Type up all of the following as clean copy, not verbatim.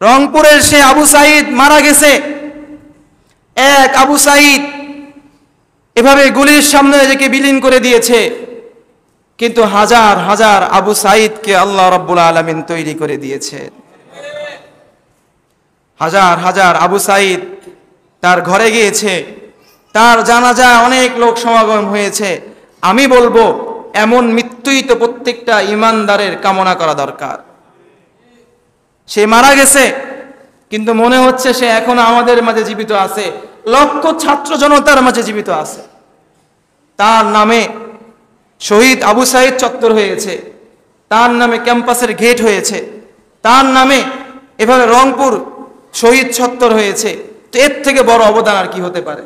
রংপুরের সে আবু সাঈদ মারা গেছে। এক আবু সাঈদ এভাবে গুলির সামনে নিজেকে বিলীন করে দিয়েছে, কিন্তু হাজার হাজার আবু সাঈদকে আল্লাহ রাব্বুল আলামিন তৈরি করে দিয়েছে। হাজার হাজার আবু সাঈদ তার ঘরে গিয়েছে, তার জানাজায় অনেক লোক সমাগম হয়েছে। আমি বলবো এমন মৃত্যুই তো প্রত্যেকটা ইমানদারের কামনা করা দরকার। সে মারা গেছে, কিন্তু মনে হচ্ছে সে এখনো আমাদের মাঝে জীবিত আছে, লক্ষ ছাত্র জনতার মাঝে জীবিত আছে। তার নামে শহীদ আবু সাঈদ চত্বর হয়েছে, তার নামে ক্যাম্পাসের গেট হয়েছে, তার নামে এভাবে রংপুর শহীদ চত্বর হয়েছে। তো এর থেকে বড় অবদান আর কি হতে পারে?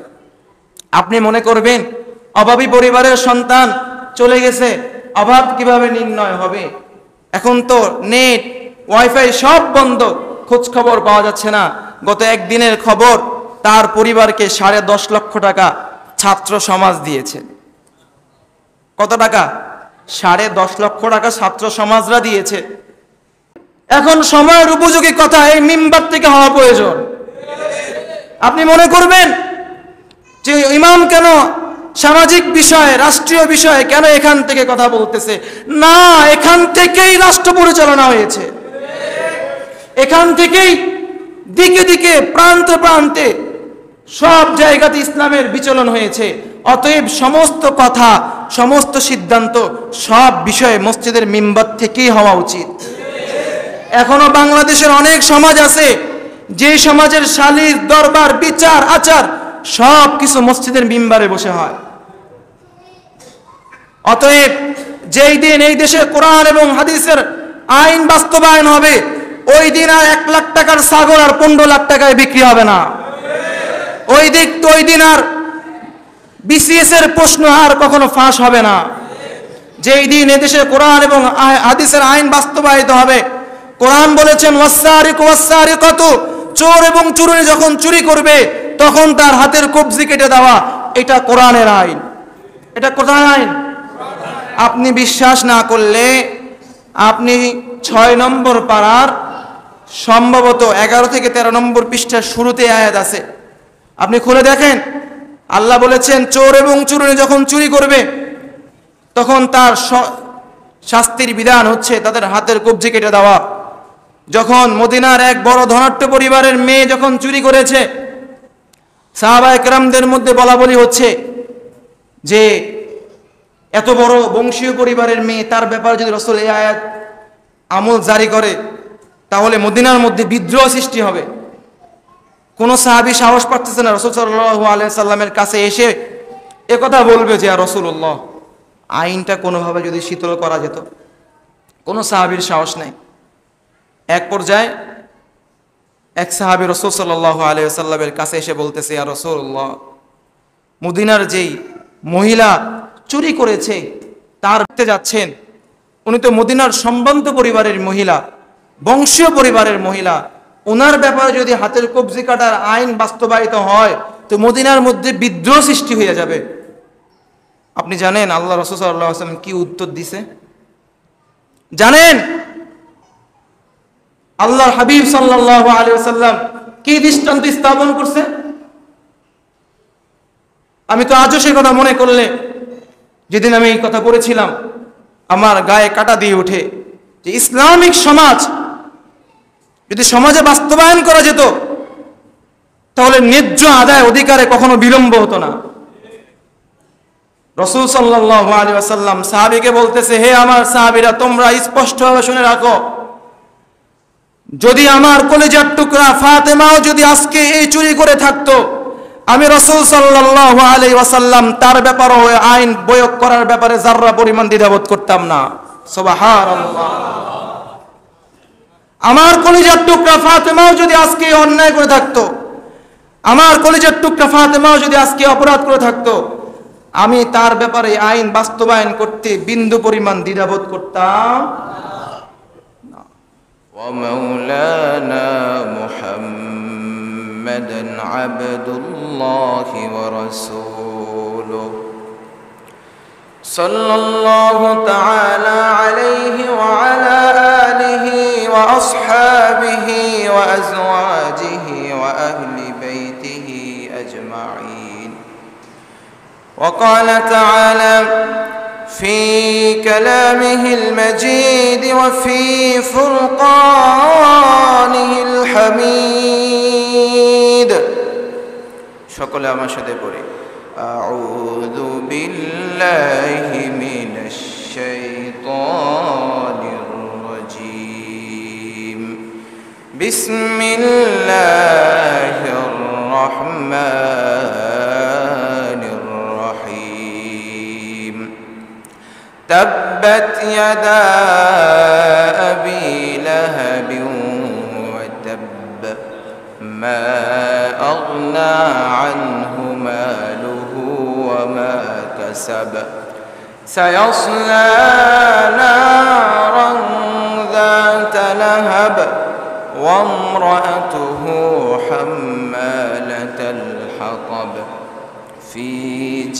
আপনি মনে করবেন অভাবী পরিবারের সন্তান চলে গেছে, অভাব কিভাবে নির্ণয় হবে? এখন তো নেট ওয়াইফাই সব বন্ধ, খোঁজ খবর পাওয়া যাচ্ছে না। গত একদিনের খবর, তার পরিবারকে 10.5 লক্ষ টাকা ছাত্র সমাজ দিয়েছে। কত টাকা? 10.5 লক্ষ টাকা ছাত্র সমাজরা দিয়েছে। এখন সময়ের উপযোগী কথা এই মিম্বার থেকে হওয়া প্রয়োজন। আপনি মনে করবেন যে ইমাম কেন সামাজিক বিষয়ে, রাষ্ট্রীয় বিষয়ে কেন এখান থেকে কথা বলতেছে? না, এখান থেকেই রাষ্ট্র পরিচালনা হয়েছে, এখান থেকেই দিকে দিকে প্রান্তে প্রান্তে সব জায়গাতে ইসলামের বিচলন হয়েছে। অতএব সমস্ত কথা, সমস্ত সিদ্ধান্ত, সব বিষয়ে মসজিদের মিম্বার থেকেই হওয়া উচিত। এখনো বাংলাদেশের অনেক সমাজ আছে যে সমাজের সালিস, দরবার, বিচার, আচার সব কিছু মসজিদের মিম্বারে বসে হয়। অতএব যেই দিন এই দেশে কোরআন এবং হাদিসের আইন বাস্তবায়ন হবে, ওই দিন আর 1 লাখ টাকার ছাগল আর 15 লাখ টাকায় বিক্রি হবে না। ওই দিন আর বিসিএস এর প্রশ্ন আর কখনো ফাঁস হবে না। যেই দিন এদেশে কোরআন এবং হাদিসের আইন বাস্তবায়িত হবে, কোরআন বলেছেন ওয়াসসারিকু ওয়াসসারিকাতু, চোর এবং চুরুনি যখন চুরি করবে তখন তার হাতের কবজি কেটে দেওয়া, এটা কোরআনের আইন, এটা কোরআনের আইন। আপনি বিশ্বাস না করলে আপনি 6 নম্বর পারার সম্ভবত 11 থেকে 13 নম্বর পৃষ্ঠার শুরুতে আয়াত আছে, আপনি খুলে দেখেন। আল্লাহ বলেছেন চোর এবং চুরুনি যখন চুরি করবে তখন তার শাস্তির বিধান হচ্ছে তাদের হাতের কবজি কেটে দেওয়া। যখন মদিনার এক বড় ধনাঢ্য পরিবারের মেয়ে যখন চুরি করেছে, সাহাবায়ে কেরামদের মধ্যে বলাবলি হচ্ছে যে এত বড় বংশীয় পরিবারের মেয়ে, তার ব্যাপারে যদি রাসূল এই আয়াত আমল জারি করে তাহলে মদিনার মধ্যে বিদ্রোহ সৃষ্টি হবে। কোন সাহাবী সাহস পাচ্ছে না রাসূল সাল্লাল্লাহু আলাইহি সাল্লামের কাছে এসে একথা বলবে যে ইয়া রাসূলুল্লাহ, আইনটা কোনোভাবে যদি শীতল করা যেত। কোন সাহাবীর সাহস নেই। এক পর্যায়ে এক সাহাবী রাসূল সাল্লাল্লাহু আলাইহি সাল্লামের কাছে এসে বলতেছে, ইয়া রাসূলুল্লাহ, মদিনার যেই মহিলা চুরি করেছে তার যাচ্ছেন, উনি তো মদিনার সম্ভ্রান্ত পরিবারের মহিলা, বংশীয় পরিবারের মহিলা, ওনার ব্যাপারে যদি হাতের কবজি কাটার আইন বাস্তবায়িত হয় তো মদিনার মধ্যে বিদ্রোহ সৃষ্টি হয়ে যাবে। আপনি জানেন আল্লাহ রাসূল সাল্লাল্লাহু আলাইহি ওয়াসাল্লাম কি উত্তর দিছে? জানেন আল্লাহর হাবিব সাল্লাল্লাহু আলাইহি ওয়াসাল্লাম কি দৃষ্টান্ত স্থাপন করছে? আমি তো আজও সেই কথা মনে করলে, যেদিন আমি এই কথা পড়েছিলাম, আমার গায়ে কাঁটা দিয়ে ওঠে যে ইসলামিক সমাজ যদি সমাজে বাস্তবায়ন করা যেত তাহলে ন্যায্য আদায় অধিকারে কখনো বিলম্ব হতো না। রাসূল সাল্লাল্লাহু আলাইহি ওয়াসাল্লাম সাহাবীকে বলতেছে, হে আমার সাহাবীরা, তোমরা স্পষ্টভাবে শুনে রাখো, যদি আমার কলিজার টুকরা ফাতেমাও যদি আজকে এই চুরি করে থাকতো, আমি রাসূল সাল্লাল্লাহু আলাইহি ওয়াসাল্লাম তার ব্যাপারে আইন প্রয়োগ করার ব্যাপারে যাররা পরিমাণ দ্বিধাবোধ করতাম না। সুবহানাল্লাহ। আমার কলিজার টুকরা ফাতেমাও যদি আজকে অন্যায় করে থাকতো, আমার কলিজার টুকরা ফাতেমাও যদি আজকে অপরাধ করে থাকতো, আমি তার ব্যাপারে আইন বাস্তবায়ন করতে বিন্দু পরিমাণ দ্বিধাবোধ করতাম না। ওয়া মাওলানা মুহাম্মাদান আবদুল্লাহি ওয়া রাসূলুহু صلى الله تعالى عليه وعلى آله وأصحابه وأزواجه وأهل بيته أجمعين. وقال تعالى في كلامه المجيد وفي فرقانه الحميد. সকলে আমার সাথে পড়ি أعوذ بالله من الشيطان الرجيم بسم الله الرحمن الرحيم تبت يدا أبي لهب وتب ما أغنى عنه ماله وما كسب سيصلى نارا ذات لهب وامرأته حمالة الحطب في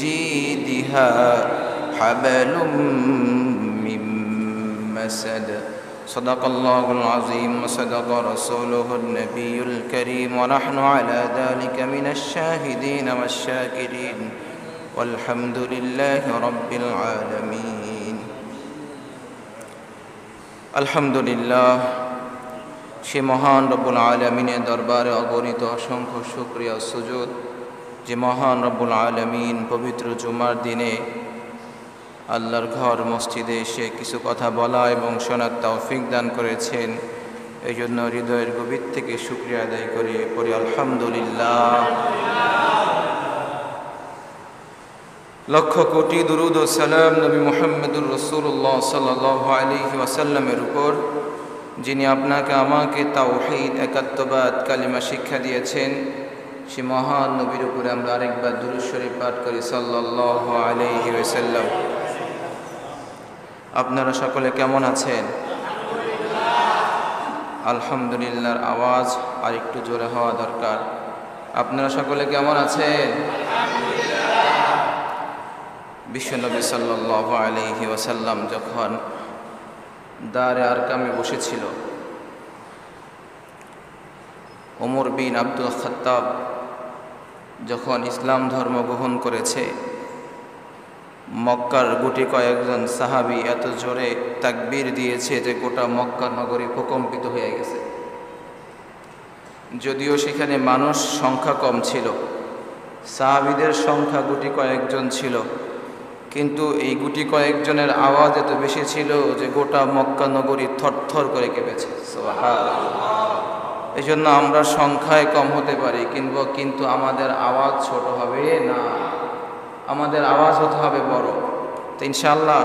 جيدها حبل من مسد. صدق الله العظيم وصدق رسوله النبي الكريم ونحن على ذلك من الشاهدين والشاكرين والحمد لله رب العالمين. الحمد لله সে মহান রব্বুল আলামিনের দরবারে অগণিত অসংখ্য শুকরিয়া সুজুদ যে মহান রব্বুল আলামিন পবিত্র জুমার দিনে আল্লাহর ঘর মসজিদে এসে কিছু কথা বলা এবং শোনার তৌফিক দান করেছেন। এই জন্য হৃদয়ের গভীর থেকে শুকরিয়া আদায় করে পড়ি আলহামদুলিল্লাহ। লক্ষ কোটি দুরুদ ও সালাম নবী মুহাম্মদুর রাসূলুল্লাহ সাল্লাল্লাহু আলাইহি ওয়াসাল্লামের উপর, যিনি আপনাকে আমাকে তাওহীদ একাত্মবাদ কালিমা শিক্ষা দিয়েছেন। সে মহান নবীর উপরে আমরা আরেকবার দুরূদ শরীফ পাঠ করি সাল্লাল্লাহু আলাইহি ওয়াসাল্লাম। আপনারা সকলে কেমন আছেন? আলহামদুলিল্লাহর আওয়াজ আর একটু জোরে হওয়া দরকার। আপনারা সকলে কেমন আছেন? বিশ্বনবী সাল্লাল্লাহু আলাইহি ওয়াসাল্লাম যখন দারে আরকামে বসেছিল, ওমর বিন আব্দুল খাত্তাব যখন ইসলাম ধর্ম গ্রহণ করেছে, মক্কার গুটি কয়েকজন সাহাবী এত জোরে তাকবীর দিয়েছে যে গোটা মক্কা নগরী প্রকম্পিত হয়ে গেছে। যদিও সেখানে মানুষ সংখ্যা কম ছিল, সাহাবীদের সংখ্যা গুটি কয়েকজন ছিল, কিন্তু এই গুটি কয়েকজনের আওয়াজ এত বেশি ছিল যে গোটা মক্কা নগরী থরথর করে কেঁপেছে। সুবহানাল্লাহ। এই জন্য আমরা সংখ্যায় কম হতে পারি, কিন্তু আমাদের আওয়াজ ছোট হবে না, আমাদের আওয়াজ হতে হবে বড়। তো ইনশাআল্লাহ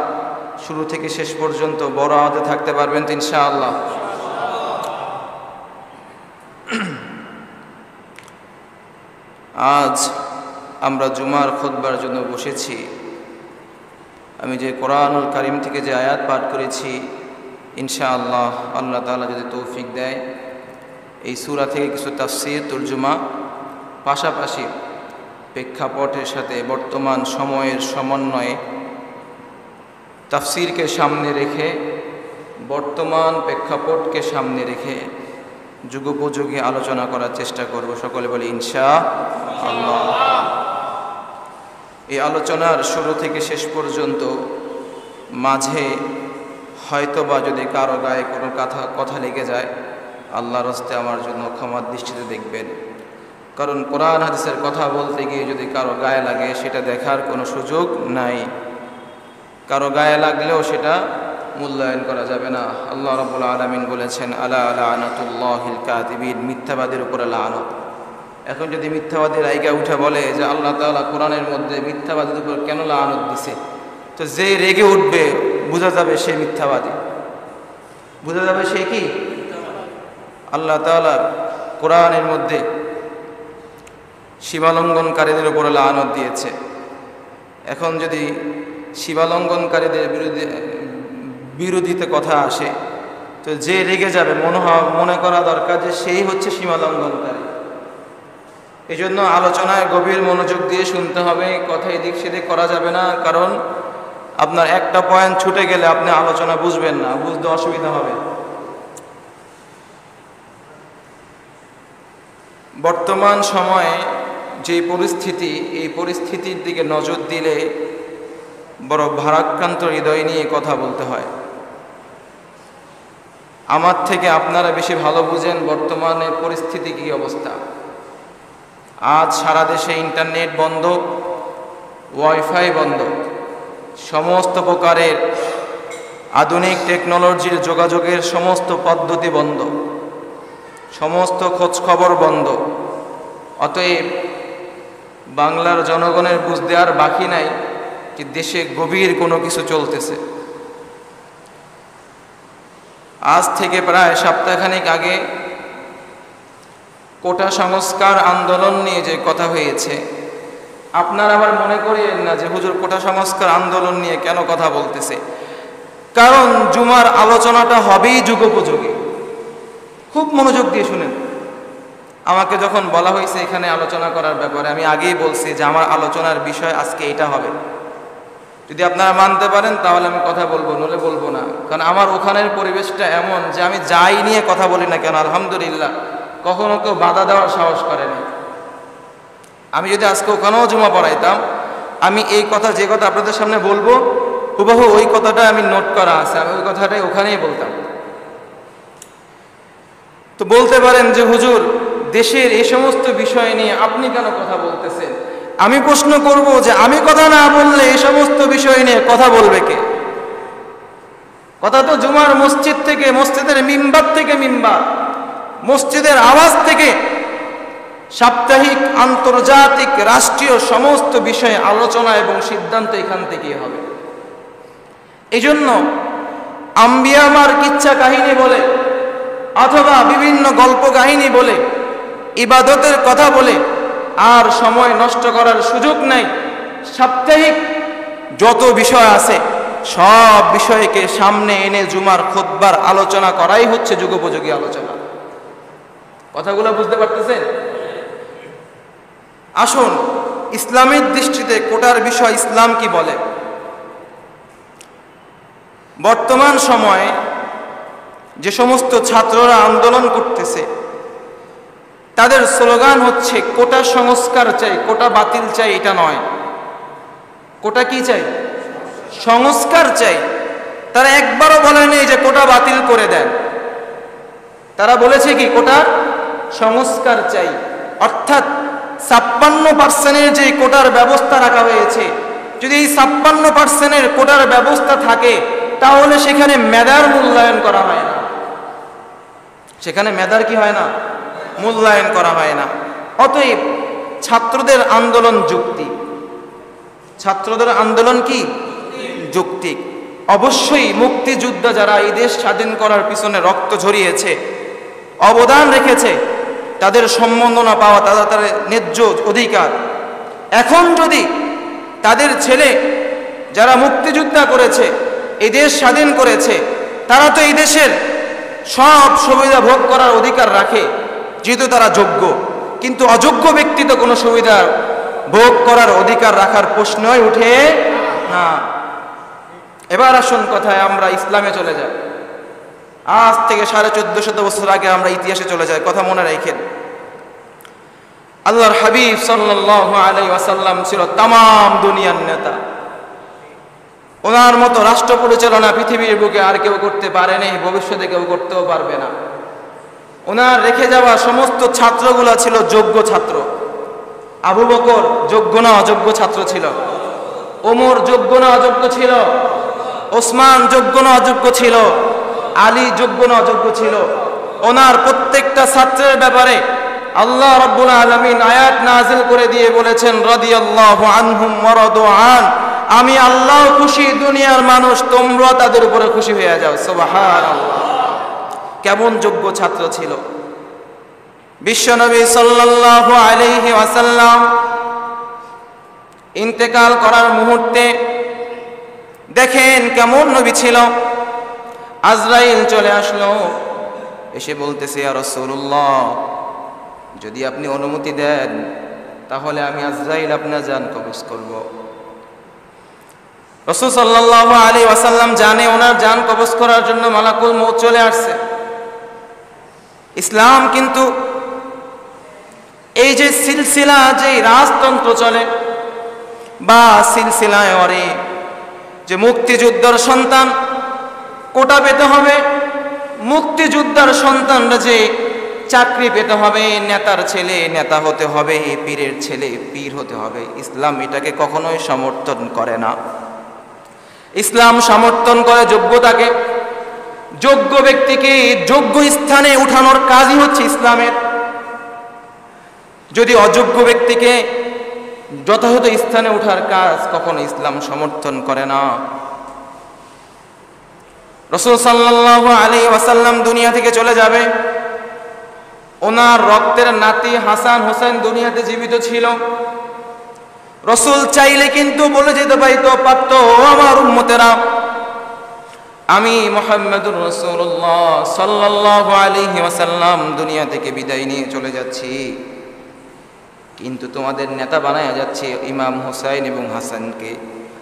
শুরু থেকে শেষ পর্যন্ত বড় আওয়াজে থাকতে পারবেন তো ইনশাআল্লাহ? আজ আমরা জুমার খুতবার জন্য বসেছি। আমি যে কোরআনুল কারীম থেকে যে আয়াত পাঠ করেছি, ইনশাআল্লাহ আল্লাহ তাআলা যদি তৌফিক দেয়, এই সূরা থেকে কিছু তাফসীর তরজমা, পাশাপাশি প্রেক্ষাপটের সাথে বর্তমান সময়ের সমন্বয়ে তাফসীরকে সামনে রেখে, বর্তমান প্রেক্ষাপটকে সামনে রেখে যুগোপযোগী আলোচনা করার চেষ্টা করব। সকলে বলি ইনশাআল্লাহ। এই আলোচনার শুরু থেকে শেষ পর্যন্ত মাঝে হয়তোবা যদি কারো গায়ে কোনো কথা লেগে যায়, আল্লাহর হস্তে আমার জন্য ক্ষমার দৃষ্টিতে দেখবেন। কারণ কোরআন হাদিসের কথা বলতে গিয়ে যদি কারো গায়ে লাগে, সেটা দেখার কোনো সুযোগ নাই। কারো গায়ে লাগলেও সেটা মূল্যায়ন করা যাবে না। আল্লাহ রাব্বুল আলামিন বলেছেন, আলা লানাতুল্লাহিল কাযিবিন, মিথ্যাবাদীর উপরে লানত। এখন যদি মিথ্যাবাদী রাইগা উঠে বলে যে আল্লাহ তাআলা কোরআনের মধ্যে মিথ্যাবাদীর উপর কেন লানত দিছে, তো যে রেগে উঠবে বোঝা যাবে সে মিথ্যাবাদী, বোঝা যাবে সে কি। আল্লাহ তাআলা কোরআনের মধ্যে সীমালঙ্ঘনকারীদের উপরে লানত দিয়েছে। এখন যদি সীমালঙ্ঘনকারীদের বিরোধীতে কথা আসে, তো যে রেগে যাবে মনে করা দরকার যে সেই হচ্ছে সীমালঙ্ঘনকারী। এই জন্য আলোচনায় গভীর মনোযোগ দিয়ে শুনতে হবে, কথা এদিক সেদিক করা যাবে না। কারণ আপনার একটা পয়েন্ট ছুটে গেলে আপনি আলোচনা বুঝবেন না, বুঝতে অসুবিধা হবে। বর্তমান সময়ে যে পরিস্থিতি, এই পরিস্থিতির দিকে নজর দিলে বড় ভারাক্রান্ত হৃদয় নিয়ে কথা বলতে হয়। আমার থেকে আপনারা বেশি ভালো বুঝেন বর্তমানের পরিস্থিতি কী অবস্থা। আজ সারা দেশে ইন্টারনেট বন্ধ, ওয়াইফাই বন্ধ, সমস্ত প্রকারের আধুনিক টেকনোলজির যোগাযোগের সমস্ত পদ্ধতি বন্ধ, সমস্ত খোঁজখবর বন্ধ। অতএব বাংলার জনগণের বুঝতে আর বাকি নাই যে দেশে গভীর কোনো কিছু চলতেছে। আজ থেকে প্রায় সপ্তাহখানেক আগে কোটা সংস্কার আন্দোলন নিয়ে যে কথা হয়েছে, আপনারা আবার মনে করিয়েন না যে হুজুর কোটা সংস্কার আন্দোলন নিয়ে কেন কথা বলতেছে। কারণ জুমার আলোচনাটা হবেই যুগোপযোগী। খুব মনোযোগ দিয়ে শুনেন। আমাকে যখন বলা হয়েছে এখানে আলোচনা করার ব্যাপারে, আমি আগেই বলছি যে আমার আলোচনার বিষয় আজকে এটা হবে। যদি আপনারা মানতে পারেন তাহলে আমি কথা বলবো, নলে বলবো না। কারণ আমার ওখানের পরিবেশটা এমন যে আমি যাই নিয়ে কথা বলি না কেন, আলহামদুলিল্লাহ কখনো কেউ বাধা দেওয়ার সাহস করেনি। আমি যদি আজকে ওখানেও জুমা পড়াইতাম, আমি এই কথা, যে কথা আপনাদের সামনে বলবো হুবহু ওই কথাটা আমি নোট করা আছে, আমি ওই কথাটাই ওখানেই বলতাম। তো বলতে পারেন যে হুজুর দেশের এই সমস্ত বিষয় নিয়ে আপনি কেন কথা বলতেছেন। আমি প্রশ্ন করব যে আমি কথা না বললে এই সমস্ত বিষয় নিয়ে কথা বলবে কে? কথা তো জুমার মসজিদ থেকে, মসজিদের মিম্বার থেকে মিম্বার, মসজিদের আওয়াজ থেকে সাপ্তাহিক, আন্তর্জাতিক, রাষ্ট্রীয় সমস্ত বিষয়ে আলোচনা এবং সিদ্ধান্ত এখান থেকেই হবে। এই জন্য আম্বিয়ামার কিচ্ছা কাহিনী বলে অথবা বিভিন্ন গল্প কাহিনী বলে, ইবাদতের কথা বলে আর সময় নষ্ট করার সুযোগ নাই। সাপ্তাহিক যত বিষয় আছে সব বিষয়কে সামনে এনে জুমার খুতবার আলোচনা করাই হচ্ছে যুগোপযোগী আলোচনা। কথাগুলো বুঝতে পারতেছেন? আসুন, ইসলামের দৃষ্টিতে কোটার বিষয় ইসলাম কি বলে। বর্তমান সময়ে যে সমস্ত ছাত্ররা আন্দোলন করতেছে তাদের স্লোগান হচ্ছে কোটা সংস্কার চাই, কোটা বাতিল চাই। এটা নয়, কোটা কি চাই? সংস্কার চাই। তারা একবারও বলেনি যে কোটা বাতিল করে দেন। তারা বলেছে কি কোটা সংস্কার চাই। অর্থাৎ 56% যে কোটার ব্যবস্থা রাখা হয়েছে, যদি এই 56% কোটার ব্যবস্থা থাকে তাহলে সেখানে মেধার মূল্যায়ন করা হয় না। সেখানে মেধার কি হয় না? মূল্যায়ন করা হয় না। অতএব ছাত্রদের আন্দোলন যুক্তি। ছাত্রদের আন্দোলন কি যৌক্তিক। অবশ্যই মুক্তিযোদ্ধা যারা এই দেশ স্বাধীন করার পিছনে রক্ত ঝরিয়েছে, অবদান রেখেছে, তাদের সম্মাননা পাওয়া, তাদের ন্যায্য অধিকার। এখন যদি তাদের ছেলে যারা মুক্তিযোদ্ধা করেছে, এই দেশ স্বাধীন করেছে, তারা তো এই দেশের সব সুবিধা ভোগ করার অধিকার রাখে যেহেতু তারা যোগ্য, কিন্তু অযোগ্য ব্যক্তি তো কোনো সুবিধা ভোগ করার অধিকার রাখার প্রশ্নই উঠে না। এবার আসুন কথায় আমরা ইসলামে চলে যাই। আজ থেকে 1450 বছর আগে আমরা ইতিহাসে চলে যাই। কথা মনে রাখেন, আল্লাহর হাবিব সাল্লাল্লাহু আলাইহি ওয়াসাল্লাম ছিল তামাম দুনিয়ার নেতা। ওনার মতো রাষ্ট্র পরিচালনা পৃথিবীর বুকে আর কেউ করতে পারেনি, ভবিষ্যতে কেউ করতেও পারবে না। ওনার রেখে যাওয়া সমস্ত ছাত্রগুলো ছিল যোগ্য ছাত্র। আবু বকর যোগ্য না অযোগ্য ছাত্র ছিল? ওমর যোগ্য না অযোগ্য ছিল? ওসমান যোগ্য না অযোগ্য ছিল? আলী যোগ্য না অযোগ্য ছিল? ওনার প্রত্যেকটা ছাত্রের ব্যাপারে আল্লাহ রাব্বুল আলামিন আয়াত নাযিল করে দিয়ে বলেছেন, রাদিয়াল্লাহু আনহুম ওয়া রাদু আন, আমি আল্লাহ খুশি, দুনিয়ার মানুষ তোমরা তাদের উপরে খুশি হয়ে যাও। সুবহানাল্লাহ। কেমন যোগ্য ছাত্র ছিল। বিশ্বনবী সাল্লাল্লাহু আলাইহি ওয়াসাল্লাম ইন্তেকাল করার মুহূর্তে দেখেন কেমন নবী ছিল। আজরাইল চলে আসলো, এসে বলতেছে, ইয়া রাসূলুল্লাহ, যদি আপনি অনুমতি দেন তাহলে আমি আজরাইল আপনার জান কবজ করব। রাসূল সাল্লাল্লাহু আলাইহি ওয়াসাল্লাম জানে ওনার জান কবজ করার জন্য মালাকুল মউত চলে আসছে। ইসলাম কিন্তু এই যে সিলসিলা, যে রাজতন্ত্র চলে বা সিলসিলায় ওরে যে মুক্তিযোদ্ধার সন্তান কোটা পেতে হবে, মুক্তিযোদ্ধার সন্তানরা যে চাকরি পেতে হবে, নেতার ছেলে নেতা হতে হবে, পীরের ছেলে পীর হতে হবে, ইসলাম এটাকে কখনোই সমর্থন করে না। ইসলাম সমর্থন করে যোগ্যতাকে, যোগ্য ব্যক্তিকে যোগ্য স্থানে উঠানোর কাজই হচ্ছে ইসলামের। যদি অযোগ্য ব্যক্তিকে যথাযথ স্থানে উঠার কাজ কখনো ইসলাম সমর্থন করে না। রাসূল সাল্লাল্লাহু আলাইহি ওয়াসাল্লাম দুনিয়া থেকে চলে যাবে, ওনার রক্তের নাতি হাসান হোসেন দুনিয়াতে জীবিত ছিল। রাসূল চাইলে কিন্তু বলে যেতে পারত, ও আমার উম্মতেরা, আমি মুহাম্মদুর রাসূলুল্লাহ সাল্লাল্লাহু আলাইহি ওয়াসাল্লাম দুনিয়া থেকে বিদায় নিয়ে চলে যাচ্ছি, কিন্তু তোমাদের নেতা বানায়া যাচ্ছে ইমাম হুসাইন এবং হাসানকে।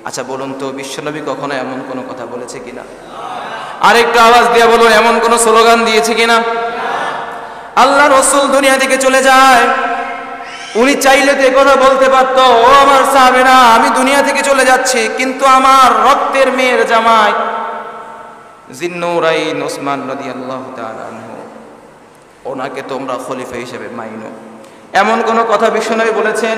আচ্ছা বলুন তো, বিশ্বনবী কখনো এমন কোনো কথা বলেছে কিনা? আরেকটা আওয়াজ দিয়ে বলুন, এমন কোনো স্লোগান দিয়েছে কিনা? আল্লাহ রাসূল দুনিয়া থেকে চলে যায়, উনি চাইলে তো কথা বলতে পারতো, ও আমার সাহাবীরা, আমি দুনিয়া থেকে চলে যাচ্ছি, কিন্তু আমার রক্তের মেয়ের জামাই জিন্নুরাইন ওসমান রাদিয়াল্লাহু তাআলা আনহু, ওনাকে তোমরা খলিফা হিসেবে মাইনো। এমন কোন কথা বিশ্বনবী বলেছেন?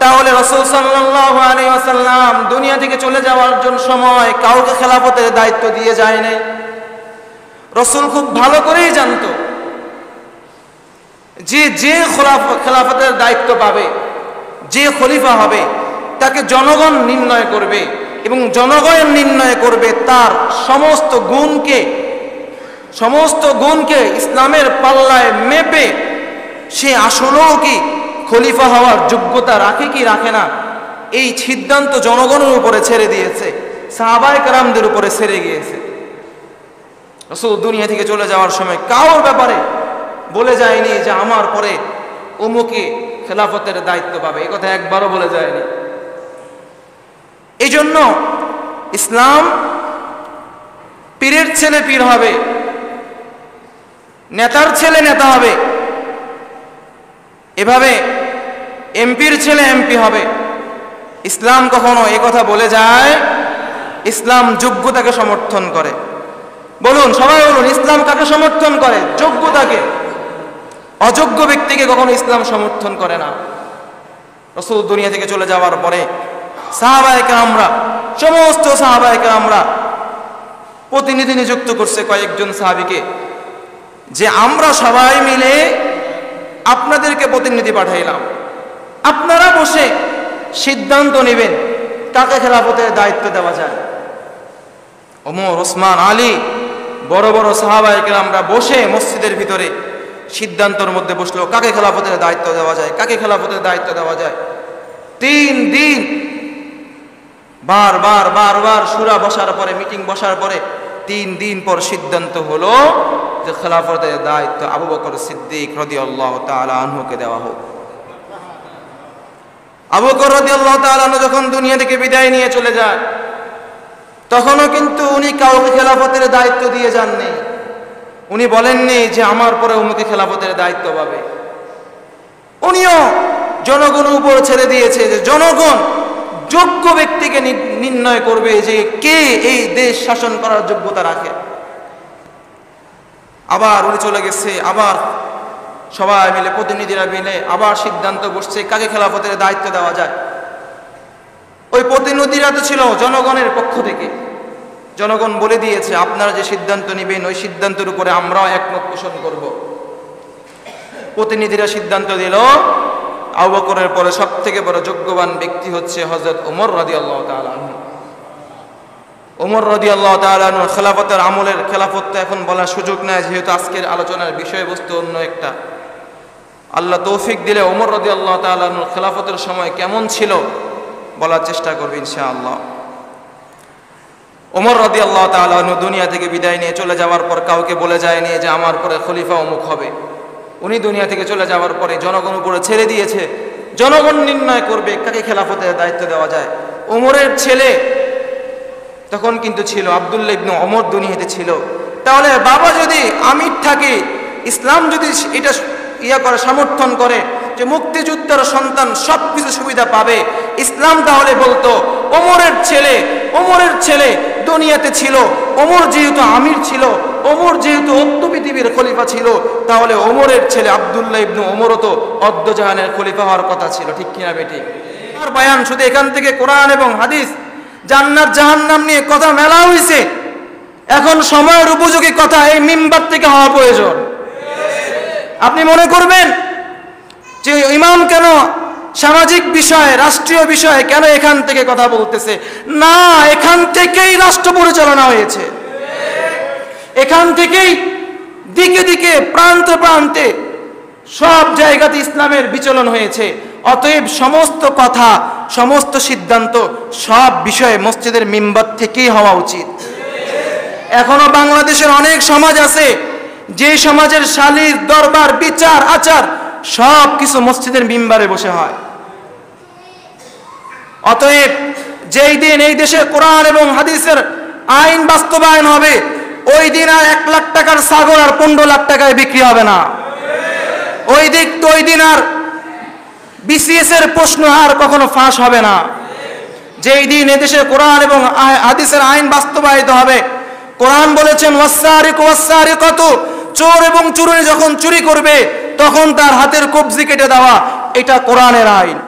তাহলে রাসূল সাল্লাল্লাহু আলাইহি ওয়াসাল্লাম দুনিয়া থেকে চলে যাওয়ার জন্য সময় কাউকে খেলাফতের দায়িত্ব দিয়ে যায় না। রাসূল খুব ভালো করেই জানতো যে যে খেলাফতের দায়িত্ব পাবে, যে খলিফা হবে, তাকে জনগণ নির্ণয় করবে এবং জনগণ নির্ণয় করবে তার সমস্ত গুণকে ইসলামের পাল্লায় মেপে সে আসলেও কি খলিফা হওয়ার যোগ্যতা রাখে কি রাখে না, এই সিদ্ধান্ত জনগণের উপরে ছেড়ে দিয়েছে, সাহাবায়ে কেরামদের উপরে ছেড়ে গিয়েছে। রাসূল দুনিয়া থেকে চলে যাওয়ার সময় কারোর ব্যাপারে বলে যায়নি যে আমার পরে অমুকে খেলাফতের দায়িত্ব পাবে, এই কথা একবারও বলে যায়নি। এই জন্য ইসলাম পীরের ছেলে পীর হবে, নেতার ছেলে নেতা হবে, এভাবে এমপির ছেলে এমপি হবে। ইসলাম কখনো এ কথা বলে যায়? ইসলাম যোগ্যতাকে সমর্থন করে। বলুন, সবাই বলুন, ইসলাম কাকে সমর্থন করে? যোগ্যতাকে। অযোগ্য ব্যক্তিকে কখনো ইসলাম সমর্থন করে না। রাসূল দুনিয়া থেকে চলে যাওয়ার পরে সাহাবায়ে কেরামরা, সমস্ত সাহাবায়ে কেরামরা প্রতিনিধি নিযুক্ত করছে কয়েকজন সাহাবীকে, যে আমরা সবাই মিলে আপনাদেরকে প্রতিনিধি পাঠাইলাম, আপনারা বসে সিদ্ধান্ত নেবেন কাকে খেলাফতের দায়িত্ব দেওয়া যায়। ওমর, ওসমান, আলী, বড় বড় সাহাবায়ে কেরামরা বসে মসজিদের ভিতরে সিদ্ধান্তের মধ্যে বসলো কাকে খেলাফতের দায়িত্ব দেওয়া যায়, কাকে খেলাফতের দায়িত্ব দেওয়া যায়। 3 দিন বারবার শুরা বসার পরে, মিটিং বসার পরে 3 দিন পর সিদ্ধান্ত হলো যে খেলাফতের দায়িত্ব আবু বকর সিদ্দিক রাদিয়াল্লাহু তাআলা আনহুকে দেওয়া হোক। আবু বকর রাদিয়াল্লাহু তাআলা আনহু যখন দুনিয়া থেকে বিদায় নিয়ে চলে যায়, তখনও কিন্তু উনি কাউকে খেলাফতের দায়িত্ব দিয়ে যাননি। উনি বলেননি যে আমার পরে অমুকে খেলাফতের দায়িত্ব পাবে। উনিও জনগণের উপর ছেড়ে দিয়েছে যে জনগণ যোগ্য ব্যক্তিকে নির্ণয় করবে যে কে এই দেশ শাসন করার যোগ্যতা রাখে। আবার উনি চলে গেছে, আবার সবাই মিলে, প্রতিনিধিরা মিলে আবার সিদ্ধান্ত বসছে কাকে খেলাফতের দায়িত্ব দেওয়া যায়। ওই প্রতিনিধিরা তো ছিল জনগণের পক্ষ থেকে, জনগণ বলে দিয়েছে আপনারা যে সিদ্ধান্ত নেবেন ওই সিদ্ধান্তের উপরে আমরাও একমত পোষণ করব। প্রতিনিধিরা সিদ্ধান্ত দিল আবু বকরের পরে সবথেকে বড় যোগ্যবান ব্যক্তি হচ্ছে হযরত ওমর রাদিয়াল্লাহু তাআলা আনহু। ওমর রাদিয়াল্লাহু তাআলা আনহু খেলাফতের আমলের, খেলাফত তো এখন বলার সুযোগ নাই যেহেতু আজকের আলোচনার বিষয়বস্তু অন্য একটা। আল্লাহ তৌফিক দিলে ওমর রাদিয়াল্লাহু তাআলা আনহু খেলাফতের সময় কেমন ছিল বলার চেষ্টা করব ইনশাআল্লাহ। ওমর রাদিয়াল্লাহু তাআলা আনহু দুনিয়া থেকে বিদায় নিয়ে চলে যাওয়ার পর কাউকে বলে যায়নি যে আমার পরে খলিফা অমুক হবে। উনি দুনিয়া থেকে চলে যাওয়ার পরে জনগণ উপরে ছেড়ে দিয়েছে, জনগণ নির্ণয় করবে কাকে খেলাফতের দায়িত্ব দেওয়া যায়। ওমরের ছেলে তখন কিন্তু ছিল, আব্দুল্লাহ ইবনে ওমর দুনিয়াতে ছিল। তাহলে বাবা যদি আমির থাকে, ইসলাম যদি এটা করে সমর্থন করে যে মুক্তিযুদ্ধের সন্তান সব কিছু সুবিধা পাবে, ইসলাম তাহলে বলতো ওমরের ছেলে দুনিয়াতে ছিল, ওমর যেহেতু আমির ছিল, ওমর যেহেতু অদ্য পৃথিবীর খলিফা ছিল, তাহলে ওমরের ছেলে আব্দুল্লাহ ইবনে ওমরও তো অদ্য জাহানের খলিফা হওয়ার কথা ছিল। ঠিক কিনা বেটি? আর বয়ান শুধু এখান থেকে কোরআন এবং হাদিস, জান্নাত জাহান্নাম নিয়ে কথা মেলা হয়েছে। এখন সময়ের উপযোগী কথা এই মিম্বার থেকে হওয়া প্রয়োজন। আপনি মনে করবেন যে ইমাম কেন সামাজিক বিষয়ে, রাষ্ট্রীয় বিষয়ে কেন এখান থেকে কথা বলতেছে? না, এখান থেকেই রাষ্ট্র পরিচালনা হয়েছে, এখান থেকেই দিকে দিকে প্রান্তে প্রান্তে সব জায়গাতে ইসলামের বিচলন হয়েছে। অতএব সমস্ত কথা, সমস্ত সিদ্ধান্ত, সব বিষয়ে মসজিদের মিম্বার থেকেই হওয়া উচিত। এখনো বাংলাদেশের অনেক সমাজ আছে যে সমাজের সালিস, দরবার, বিচার, আচার সব কিছু মসজিদের মিম্বারে বসে হয়। অতএব যেই দিন এই দেশে কোরআন এবং হাদিসের আইন বাস্তবায়ন হবে, ওই দিন আর 1 লাখ টাকার ছাগল আর 15 লাখ টাকায় বিক্রি হবে না। ওই দিন আর বিসিএস এর প্রশ্ন আর কখনো ফাঁস হবে না। যেই দিন এদেশে কোরআন এবং হাদিসের আইন বাস্তবায়িত হবে, কোরআন বলেছেন ওয়াসসারিকু ওয়াসসারিকাতু, চোর এবং চুরি যখন চুরি করবে তখন তার হাতের কবজি কেটে দেওয়া, এটা কোরআনের আইন।